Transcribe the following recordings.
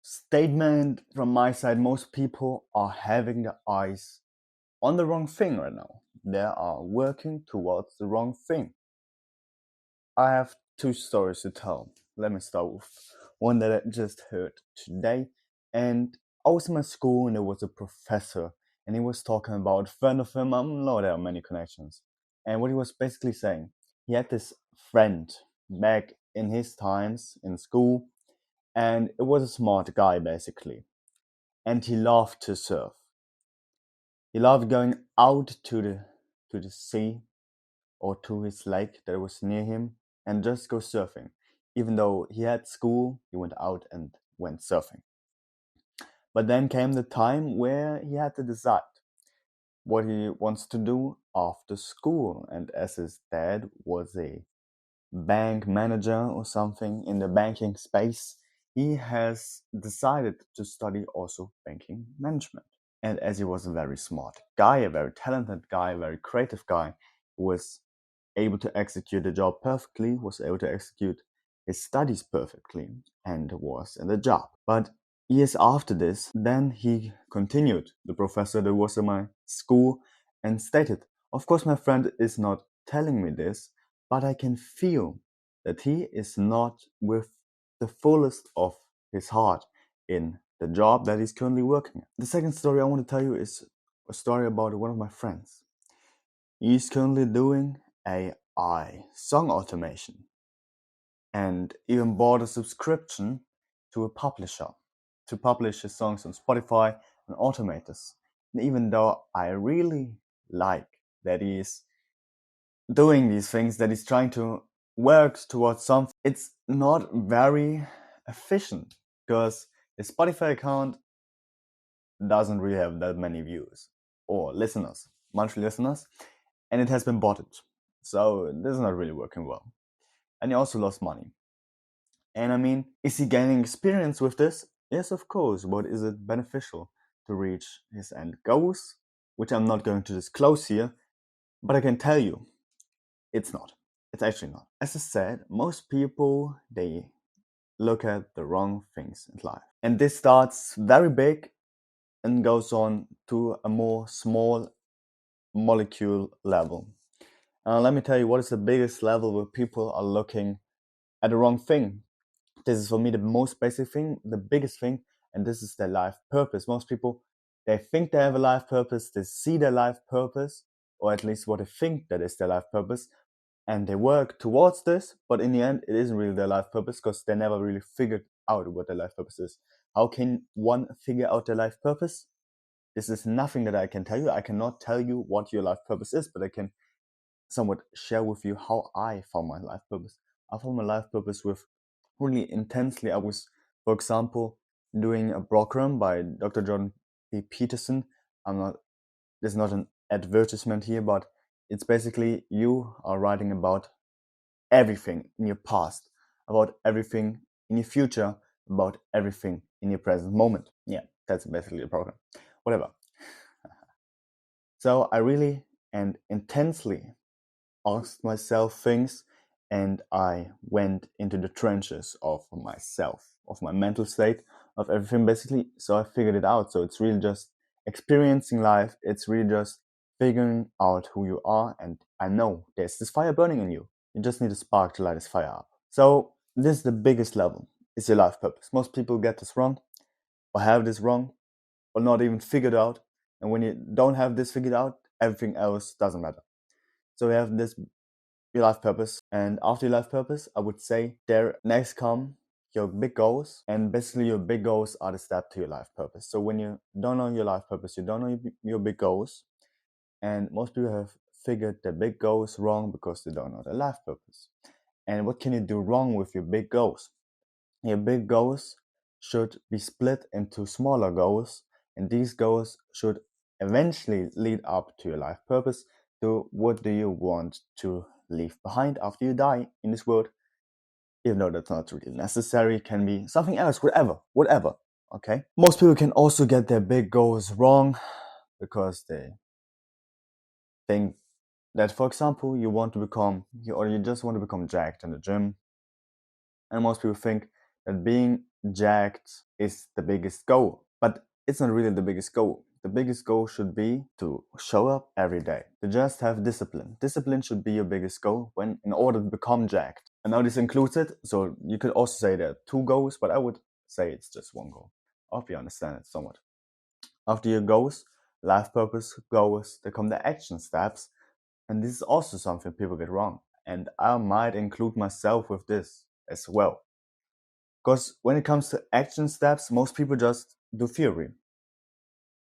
Statement from my side: most people are having their eyes on the wrong thing right now. They are working towards the wrong thing. I have two stories to tell. Let me start with one that I just heard today. And I was in my school and there was a professor and he was talking about a friend of him. I know there are many connections. And what he was basically saying, he had this friend back in his times in school, and it was a smart guy basically. And he loved to surf. He loved going out to the sea or to his lake that was near him and just go surfing. Even though he had school, he went out and went surfing. But then came the time where he had to decide what he wants to do after school. And as his dad was a bank manager or something in the banking space, he has decided to study also banking management. And as he was a very smart guy, a very talented guy, a very creative guy, who was able to execute the job perfectly, was able to execute his studies perfectly, and was in the job. But years after this, then he continued, the professor that was in my school, and stated, of course, my friend is not telling me this, but I can feel that he is not with the fullest of his heart in the job that he's currently working at. The second story I want to tell you is a story about one of my friends. He's currently doing AI song automation and even bought a subscription to a publisher to publish his songs on Spotify and automate this. And even though I really like that he's doing these things, that he's trying to work towards something, it's not very efficient because his Spotify account doesn't really have that many views or listeners, monthly listeners, and it has been botted. So this is not really working well. And he also lost money. And I mean, is he gaining experience with this? Yes, of course, but is it beneficial to reach his end goals? Which I'm not going to disclose here, but I can tell you, it's not. It's actually not. As I said, most people, they look at the wrong things in life. And this starts very big and goes on to a more small molecule level. Let me tell you what is the biggest level where people are looking at the wrong thing. This is for me the most basic thing, the biggest thing, and this is their life purpose. Most people, they think they have a life purpose, they see their life purpose, or at least what they think that is their life purpose, and they work towards this, but in the end, it isn't really their life purpose because they never really figured out what their life purpose is. How can one figure out their life purpose? This is nothing that I can tell you. I cannot tell you what your life purpose is, but I can somewhat share with you how I found my life purpose. I found my life purpose with really intensely. I was, for example, doing a program by Dr. Jordan B. Peterson. There's not an advertisement here, but it's basically you are writing about everything in your past, about everything in your future, about everything in your present moment. Yeah, that's basically the program. Whatever. So I really and intensely asked myself things, and I went into the trenches of myself, of my mental state, of everything basically. So I figured it out. So it's really just experiencing life. It's really just figuring out who you are. And I know there's this fire burning in you. You just need a spark to light this fire up. So this is the biggest level. It's your life purpose. Most people get this wrong, or have this wrong, or not even figured out. And when you don't have this figured out, everything else doesn't matter. So we have this your life purpose, and after your life purpose, I would say there next come your big goals, and basically your big goals are the step to your life purpose. So when you don't know your life purpose, you don't know your big goals, and most people have figured their big goals wrong because they don't know their life purpose. And what can you do wrong with your big goals? Your big goals should be split into smaller goals, and these goals should eventually lead up to your life purpose. To what do you want to leave behind after you die in this world? Even though that's not really necessary, it can be something else, whatever. Okay. Most people can also get their big goals wrong because they think that, for example, you want to become, or you just want to become jacked in the gym, and most people think that being jacked is the biggest goal, but it's not really the biggest goal. The biggest goal should be to show up every day, to just have discipline. Discipline should be your biggest goal in order to become jacked. And now this includes it, so you could also say there are 2 goals, but I would say it's just 1 goal. I hope you understand it somewhat. After your goals, life purpose, goals, there come the action steps, and this is also something people get wrong. And I might include myself with this as well. Because when it comes to action steps, most people just do theory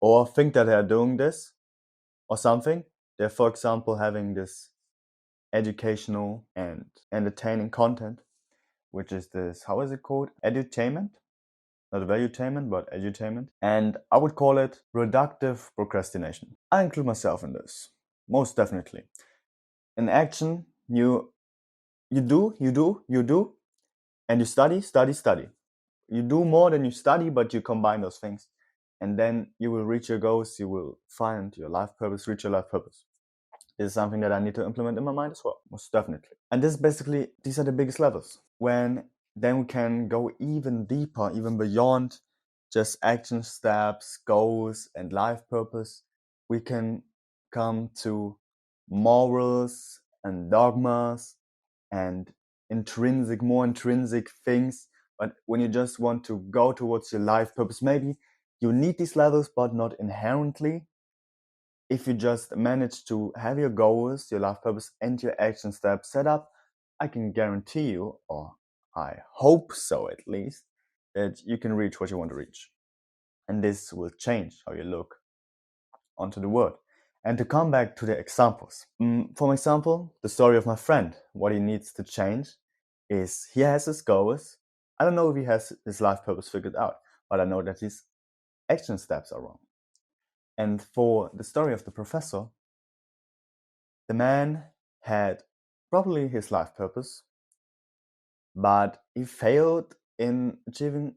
or think that they are doing this or something. They're, for example, having this educational and entertaining content, which is this, how is it called? Edutainment? Not valuetainment, but edutainment. And I would call it reductive procrastination. I include myself in this, most definitely. In action, you do, and you study. You do more than you study, but you combine those things. And then you will reach your goals, you will find your life purpose, reach your life purpose. This is something that I need to implement in my mind as well, most definitely. And this basically, these are the biggest levels. When then we can go even deeper, even beyond just action steps, goals, and life purpose. We can come to morals and dogmas and more intrinsic things. But when you just want to go towards your life purpose, maybe you need these levels, but not inherently. If you just manage to have your goals, your life purpose, and your action steps set up, I can guarantee you, or I hope so at least, that you can reach what you want to reach. And this will change how you look onto the world. And to come back to the examples. For example, the story of my friend, what he needs to change is he has his goals. I don't know if he has his life purpose figured out, but I know that his action steps are wrong. And for the story of the professor, the man had probably his life purpose, but he failed in achieving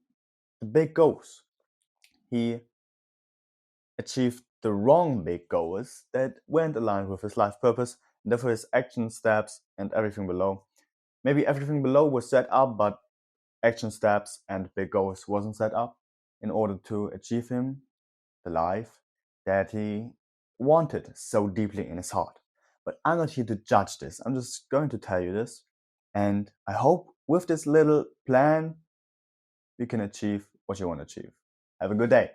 the big goals. He achieved the wrong big goals that weren't aligned with his life purpose, and therefore his action steps and everything below. Maybe everything below was set up, but action steps and big goals wasn't set up in order to achieve him the life that he wanted so deeply in his heart. But I'm not here to judge this. I'm just going to tell you this. And I hope with this little plan, you can achieve what you want to achieve. Have a good day.